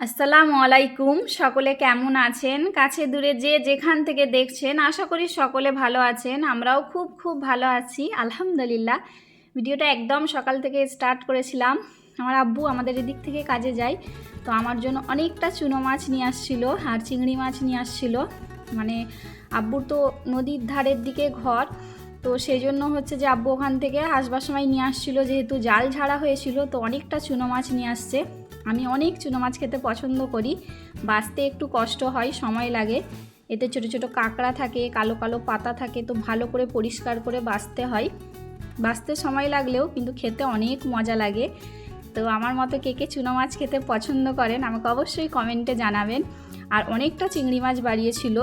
আসসালামু আলাইকুম। সকলে কেমন আছেন? কাছে দূরে যে যেখান থেকে দেখছেন, আশা করি সকলে ভালো আছেন। আমরাও খুব খুব ভালো আছি, আলহামদুলিল্লাহ। ভিডিওটা একদম সকাল থেকে স্টার্ট করেছিলাম। আমার আব্বু আমাদের এদিক থেকে কাজে যায়, তো আমার জন্য অনেকটা চুনো মাছ নিয়ে আসছিল আর চিংড়ি মাছ নিয়ে আসছিল। মানে আব্বুর তো নদীর ধারের দিকে ঘর, তো সেই জন্য হচ্ছে যে আব্বু ওখান থেকে আসবার সময় নিয়ে আসছিল, যেহেতু জাল ঝাড়া হয়েছিল, তো অনেকটা চুনো মাছ নিয়ে আসছে। আমি অনেক চুনো মাছ খেতে পছন্দ করি। বাছতে একটু কষ্ট হয়, সময় লাগে। এতে ছোটো ছোটো কাঁকড়া থাকে, কালো কালো পাতা থাকে, তো ভালো করে পরিষ্কার করে বাছতে হয়। বাছতে সময় লাগলেও কিন্তু খেতে অনেক মজা লাগে। তো আমার মতো কে কে চুনো মাছ খেতে পছন্দ করেন আমাকে অবশ্যই কমেন্টে জানাবেন। আর অনেকটা চিংড়ি মাছ বাড়িয়েছিল,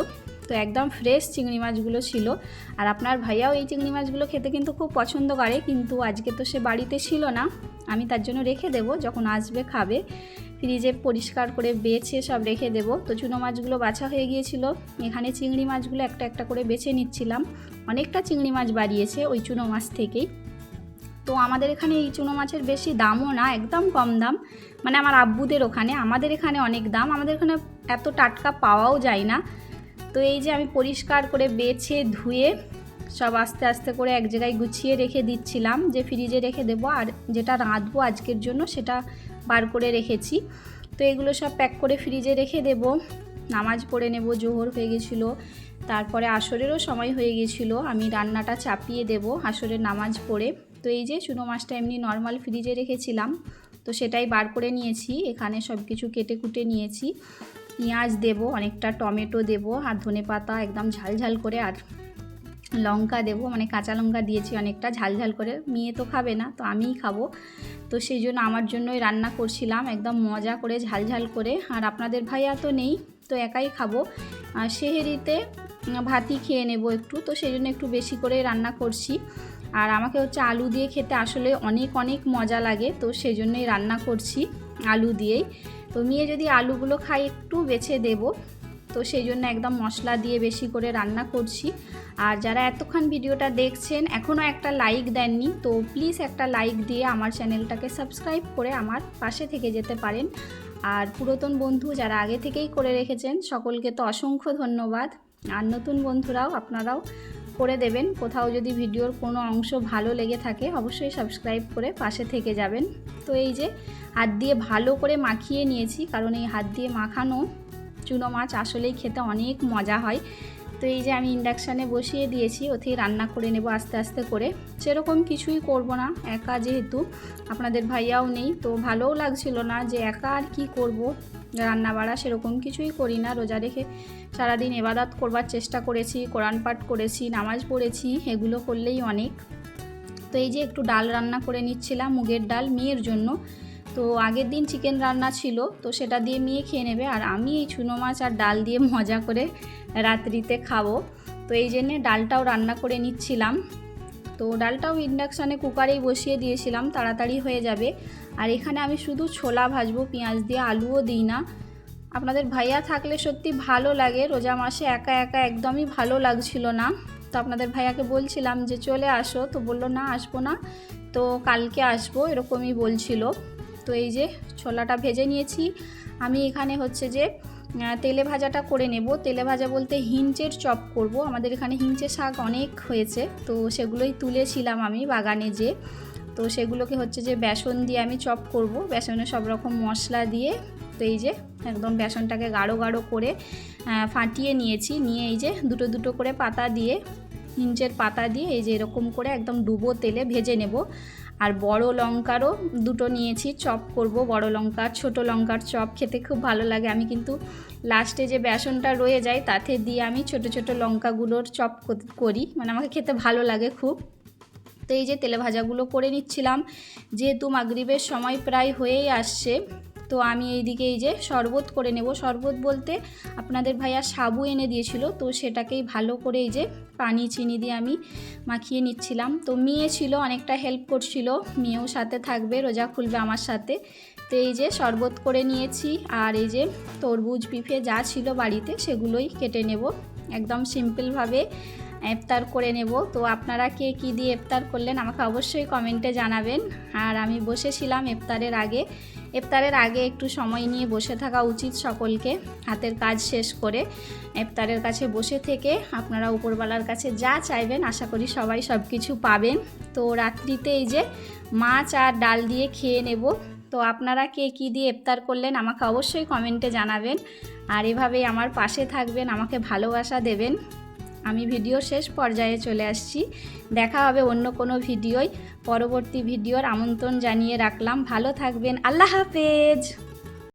তো একদম ফ্রেশ চিংড়ি মাছগুলো ছিল। আর আপনার ভাইয়াও এই চিংড়ি মাছগুলো খেতে কিন্তু খুব পছন্দ করে, কিন্তু আজকে তো সে বাড়িতে ছিল না। আমি তার জন্য রেখে দেব, যখন আসবে খাবে। ফ্রিজে পরিষ্কার করে বেছে সব রেখে দেব। তো চুনো মাছগুলো বাছা হয়ে গিয়েছিল। এখানে চিংড়ি মাছগুলো একটা একটা করে বেছে নিচ্ছিলাম। অনেকটা চিংড়ি মাছ বাড়িয়েছে ওই চুনো মাছ থেকেই। তো আমাদের এখানে এই চুনো মাছের বেশি দামও না, একদম কম দাম। মানে আমার আব্বুদের ওখানে, আমাদের এখানে অনেক দাম। আমাদের এখানে এত টাটকা পাওয়াও যায় না। তো এই যে আমি পরিষ্কার করে বেছে ধুয়ে সব আস্তে আস্তে করে এক জায়গায় গুছিয়ে রেখে দিচ্ছিলাম, যে ফ্রিজে রেখে দেবো। আর যেটা রাঁধবো আজকের জন্য সেটা বার করে রেখেছি। তো এগুলো সব প্যাক করে ফ্রিজে রেখে দেব। নামাজ পড়ে নেব, জোহর হয়ে গেছিলো, তারপরে আসরেরও সময় হয়ে গেছিলো। আমি রান্নাটা চাপিয়ে দেব আসরের নামাজ পড়ে। তো এই যে চুনো মাছটা এমনি নর্মাল ফ্রিজে রেখেছিলাম, তো সেটাই বার করে নিয়েছি। এখানে সব কিছু কেটে কুটে নিয়েছি। পেঁয়াজ দেব, অনেকটা টমেটো দেব, আর ধনেপাতা একদম ঝাল ঝাল করে, আর লঙ্কা দেব, মানে কাঁচা লঙ্কা দিয়েছি অনেকটা ঝাল ঝাল করে। মেয়ে তো খাবে না, তো আমিই খাবো। তো সেই জন্য আমার জন্যই রান্না করছিলাম একদম মজা করে ঝাল ঝাল করে। আর আপনাদের ভাইয়া তো নেই, তো একাই খাবো। আর সেহেরিতে ভাতই খেয়ে নেব একটু, তো সেই জন্য একটু বেশি করে রান্না করছি। আর আমাকে হচ্ছে আলু দিয়ে খেতে আসলে অনেক অনেক মজা লাগে, তো সেই জন্যই রান্না করছি আলু দিয়েই। তো মেয়ে যদি আলুগুলো খাই একটু বেছে দেব, তো সেই জন্য একদম মশলা দিয়ে বেশি করে রান্না করছি। আর যারা এতক্ষণ ভিডিওটা দেখছেন এখনও একটা লাইক দেননি, তো প্লিজ একটা লাইক দিয়ে আমার চ্যানেলটাকে সাবস্ক্রাইব করে আমার পাশে থেকে যেতে পারেন। আর পুরাতন বন্ধু যারা আগে থেকেই করে রেখেছেন সকলকে তো অসংখ্য ধন্যবাদ। আর নতুন বন্ধুরাও আপনারাও করে দেবেন। কোথাও যদি ভিডিওর কোনো অংশ ভালো লেগে থাকে অবশ্যই সাবস্ক্রাইব করে পাশে থেকে যাবেন। তো এই যে হাত দিয়ে ভালো করে মাখিয়ে নিয়েছি, কারণ এই হাত দিয়ে মাখানো চুনো মাছ আসলেই খেতে অনেক মজা হয়। তো এই যে আমি ইন্ডাকশানে বসিয়ে দিয়েছি, ওতেই রান্না করে নেব আস্তে আস্তে করে। সেরকম কিছুই করব না, একা যেহেতু, আপনাদের ভাইয়াও নেই, তো ভালোও লাগছিল না যে একা আর কি করব রান্না বাড়া। সেরকম কিছুই করি না, রোজা রেখে সারাদিন ইবাদত করবার চেষ্টা করেছি, কোরআন পাঠ করেছি, নামাজ পড়েছি, এগুলো করলেই অনেক। তো এই যে একটু ডাল রান্না করে নিচ্ছিলাম, মুগের ডাল মেয়ের জন্য। তো আগের দিন চিকেন রান্না ছিল, তো সেটা দিয়ে মেয়ে খেয়ে নেবে, আর আমি এই চুনো মাছ আর ডাল দিয়ে মজা করে রাত্রিতে খাবো। তো এই জন্যে ডালটাও রান্না করে নিচ্ছিলাম। তো ডালটাও ইন্ডাকশানে কুকারেই বসিয়ে দিয়েছিলাম, তাড়াতাড়ি হয়ে যাবে। আর এখানে আমি শুধু ছোলা ভাজবো পেঁয়াজ দিয়ে, আলুও দিই না। আপনাদের ভাইয়া থাকলে সত্যি ভালো লাগে, রোজা মাসে একা একা একদমই ভালো লাগছিল না। তো আপনাদের ভাইয়াকে বলছিলাম যে চলে আসো, তো বললো না আসবো না, তো কালকে আসবো, এরকমই বলছিল। তো এই যে ছোলাটা ভেজে নিয়েছি। আমি এখানে হচ্ছে যে তেলে ভাজাটা করে নেব। তেলে ভাজা বলতে হিঞ্চের চপ করব। আমাদের এখানে হিঞ্চের শাক অনেক হয়েছে, তো সেগুলোই তুলেছিলাম আমি বাগানে যে। তো সেগুলোকে হচ্ছে যে বেসন দিয়ে আমি চপ করব, বেসনে সব রকম মশলা দিয়ে। তো এই যে একদম বেসনটাকে গাঢ় গাঢ় করে ফাটিয়ে নিয়েছি, নিয়ে এই যে দুটো দুটো করে পাতা দিয়ে, হিঞ্চের পাতা দিয়ে এই যে এরকম করে একদম ডুবো তেলে ভেজে নেব। আর বড় লঙ্কারও দুটো নিয়েছি, চপ করব। বড় লঙ্কা, ছোট লঙ্কার চপ খেতে খুব ভালো লাগে। আমি কিন্তু লাস্টে যে বেসনটা রয়ে যায় তাতে দিয়ে আমি ছোট ছোট লঙ্কাগুলোর চপ করি, মানে আমাকে খেতে ভালো লাগে খুব। তো এই যে তেলে ভাজাগুলো করে নিচ্ছিলাম, যেহেতু মাগরিবের সময় প্রায় হয়েই আসছে। তো আমি এইদিকে এই যে শরবত করে নেব। শরবত বলতে আপনাদের ভাইয়া সাবু এনে দিয়েছিল, তো সেটাকেই ভালো করে এই যে পানি চিনি দিয়ে আমি মাখিয়ে নিচ্ছিলাম। তো মেয়ে ছিল, অনেকটা হেল্প করছিল, মেয়েও সাথে থাকবে, রোজা খুলবে আমার সাথে। তো এই যে শরবত করে নিয়েছি। আর এই যে তরমুজ পিফে যা ছিল বাড়িতে সেগুলোই কেটে নেব, একদম সিম্পলভাবে ইফতার করে নেব। তো আপনারা কে কী দিয়ে ইফতার করলেন আমাকে অবশ্যই কমেন্টে জানাবেন। আর আমি বসেছিলাম ইফতারের আগে ইফতারের আগে একটু সময় নিয়ে বসে থাকা উচিত সকলকে, হাতের কাজ শেষ করে ইফতারের কাছে বসে থেকে আপনারা উপরওয়ালার কাছে যা চাইবেন আশা করি সবাই সব কিছু পাবেন। তো রাত্রিতে এই যে মাছ আর ডাল দিয়ে খেয়ে নেব। তো আপনারা কে কী দিয়ে ইফতার করলেন আমাকে অবশ্যই কমেন্টে জানাবেন, আর এভাবেই আমার পাশে থাকবেন, আমাকে ভালোবাসা দেবেন। আমি ভিডিও শেষ পর্যায়ে চলে আসছি, দেখা হবে অন্য কোনো ভিডিওয়। পরবর্তী ভিডিওর আমন্ত্রণ জানিয়ে রাখলাম। ভালো থাকবেন, আল্লাহ হাফেজ।